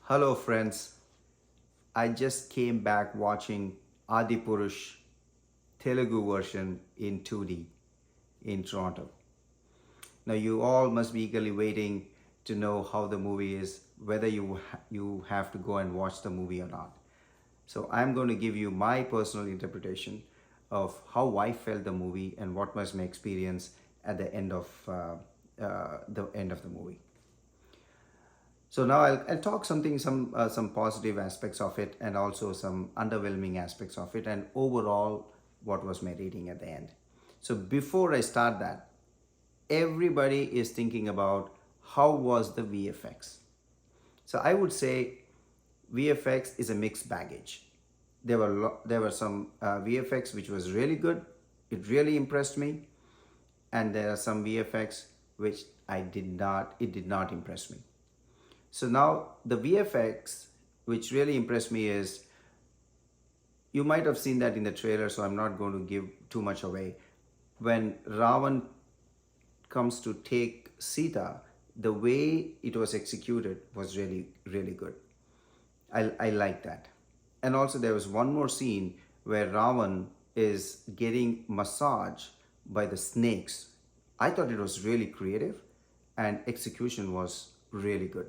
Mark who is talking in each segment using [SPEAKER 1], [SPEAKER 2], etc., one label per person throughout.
[SPEAKER 1] Hello friends, I just came back watching Adipurush Telugu version in 2D in Toronto. Now you all must be eagerly waiting to know how the movie is, whether you have to go and watch the movie or not. So I'm going to give you my personal interpretation of how I felt the movie and what was my experience at the end of the movie. So now I'll talk some positive aspects of it and also some underwhelming aspects of it and overall what was my rating at the end. So before I start that, everybody is thinking about how was the VFX. So I would say VFX is a mixed baggage. There were some VFX which was really good. It really impressed me, and there are some VFX which it did not impress me. So now the VFX which really impressed me is, you might have seen that in the trailer, so I'm not going to give too much away. When Ravan comes to take Sita, the way it was executed was really, really good. I like that. And also there was one more scene where Ravan is getting massage by the snakes. I thought it was really creative and execution was really good.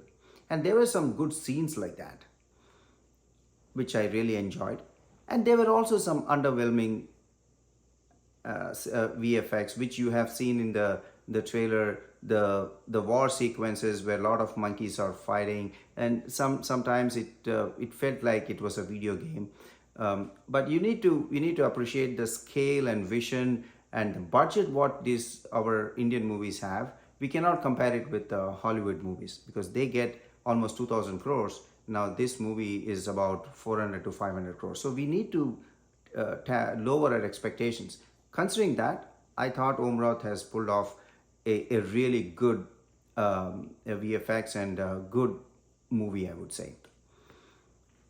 [SPEAKER 1] And there were some good scenes like that, which I really enjoyed. And there were also some underwhelming VFX, which you have seen in the trailer, the war sequences where a lot of monkeys are fighting, and sometimes it felt like it was a video game. But you need to appreciate the scale and vision and the budget what these our Indian movies have. We cannot compare it with Hollywood movies because they get almost 2,000 crores. Now this movie is about 400 to 500 crores. So we need to lower our expectations. Considering that, I thought Om Raut has pulled off a really good VFX and a good movie, I would say.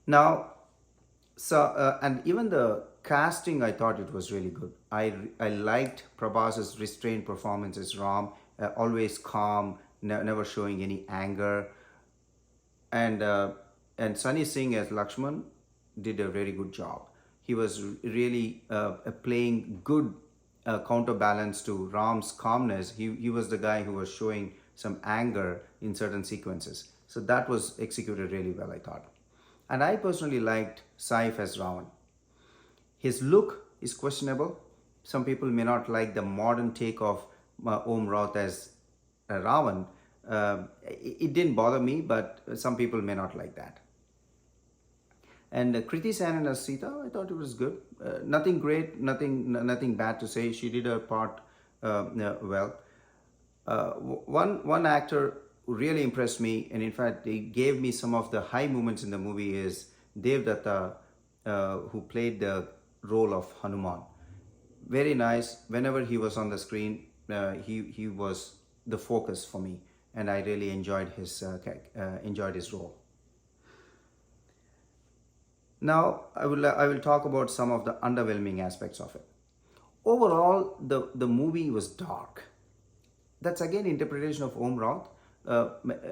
[SPEAKER 1] Now, and even the casting, I thought it was really good. I liked Prabhas's restrained performance as Ram, always calm, never showing any anger, and Sunny Singh as Lakshman did a very good job. He was really playing good counterbalance to Ram's calmness. He was the guy who was showing some anger in certain sequences. So that was executed really well, I thought. And I personally liked Saif as Ravan. His look is questionable. Some people may not like the modern take of Om Raut as Ravan. It didn't bother me, but some people may not like that. And Kriti Sanon as Sita, I thought it was good. Nothing great, nothing bad to say. She did her part well. One actor who really impressed me, and in fact, they gave me some of the high moments in the movie, is Dev Datta, who played the role of Hanuman. Very nice. Whenever he was on the screen, he was the focus for me, and I really enjoyed his role. Now I will talk about some of the underwhelming aspects of it. Overall, the movie was dark. That's again interpretation of Om Raut.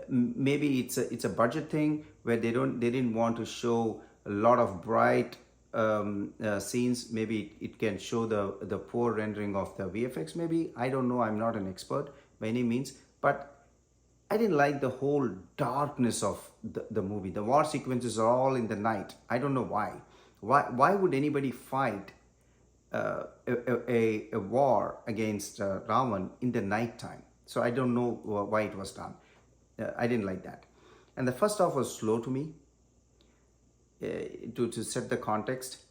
[SPEAKER 1] Maybe it's a budget thing where they didn't want to show a lot of bright scenes. Maybe it can show the poor rendering of the VFX. Maybe, I don't know. I'm not an expert by any means, but I didn't like the whole darkness of the movie. The war sequences are all in the night. I don't know why. Why would anybody fight a war against Ravan in the night time? So I don't know why it was done. I didn't like that. And the first half was slow to me to set the context.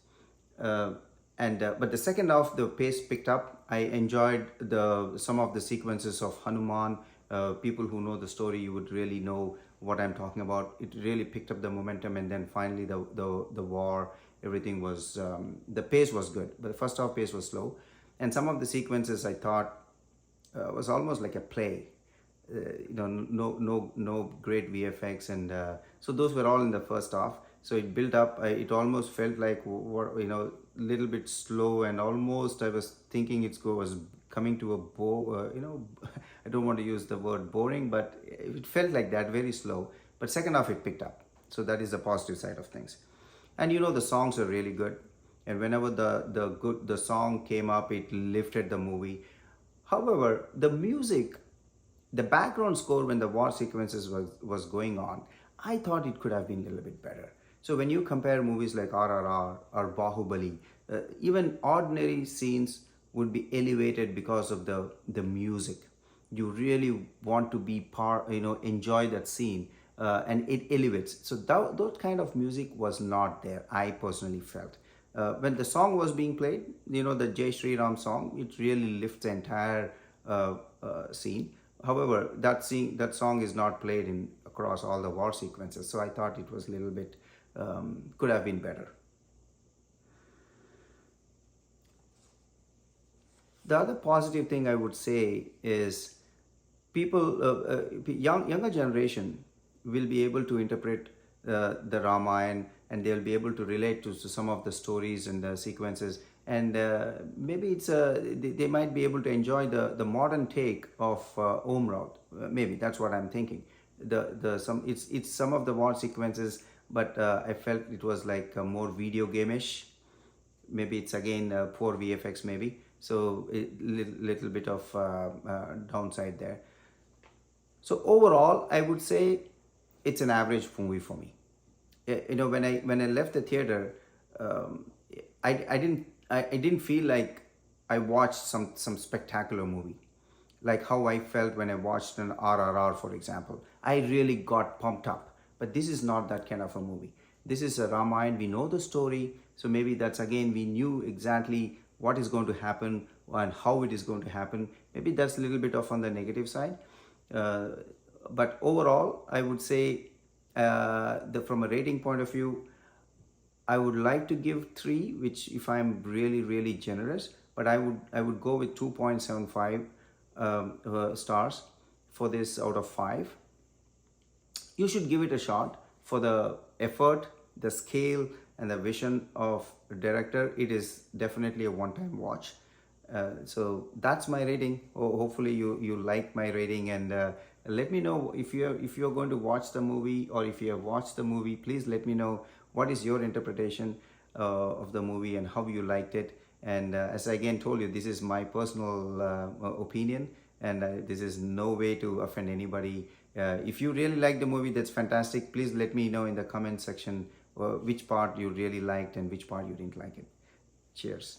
[SPEAKER 1] But the second half, the pace picked up. I enjoyed some of the sequences of Hanuman. People who know the story, you would really know what I'm talking about. It really picked up the momentum, and then finally the war, everything was, the pace was good, but the first half pace was slow. And some of the sequences I thought was almost like a play. No great VFX, and so those were all in the first half. So it built up. It almost felt like little bit slow, and almost I was thinking was coming to a I don't want to use the word boring, but it felt like that, very slow. But second half it picked up. So that is the positive side of things. And the songs are really good. And whenever the song came up, it lifted the movie. However, the music, the background score when the war sequences was going on, I thought it could have been a little bit better. So when you compare movies like RRR or Bahubali, even ordinary scenes would be elevated because of the music. You really want to be part, enjoy that scene, and it elevates. So that kind of music was not there, I personally felt. When the song was being played, the Jai Shri Ram song, it really lifts the entire scene. However, that song is not played in across all the war sequences, so I thought it was a little bit could have been better. The other positive thing I would say is people, younger generation will be able to interpret the Ramayana, and they'll be able to relate to some of the stories and the sequences, and maybe they might be able to enjoy the modern take of Om Raut. Maybe that's what I'm thinking. The some it's some of the war sequences, but I felt it was like more video game-ish. Maybe it's again poor VFX maybe, so a little bit of downside there. So overall, I would say it's an average movie for me. When I left the theater, um, I didn't feel like I watched some spectacular movie, like how I felt when I watched an RRR, for example. I really got pumped up, but this is not that kind of a movie. This is a Ramayana. We know the story, so maybe that's again we knew exactly what is going to happen and how it is going to happen. Maybe that's a little bit of on the negative side. Uh, but overall, I would say from a rating point of view, I would like to give 3, which if I'm really really generous, but I would go with 2.75 stars for this out of 5. You should give it a shot for the effort, the scale, and the vision of the director. It is definitely a one-time watch. So that's my rating. Hopefully you like my rating, and let me know if you're going to watch the movie, or if you have watched the movie. Please let me know what is your interpretation of the movie and how you liked it. And as I again told you, this is my personal opinion, and this is no way to offend anybody. If you really like the movie, that's fantastic. Please let me know in the comment section which part you really liked and which part you didn't like it. Cheers.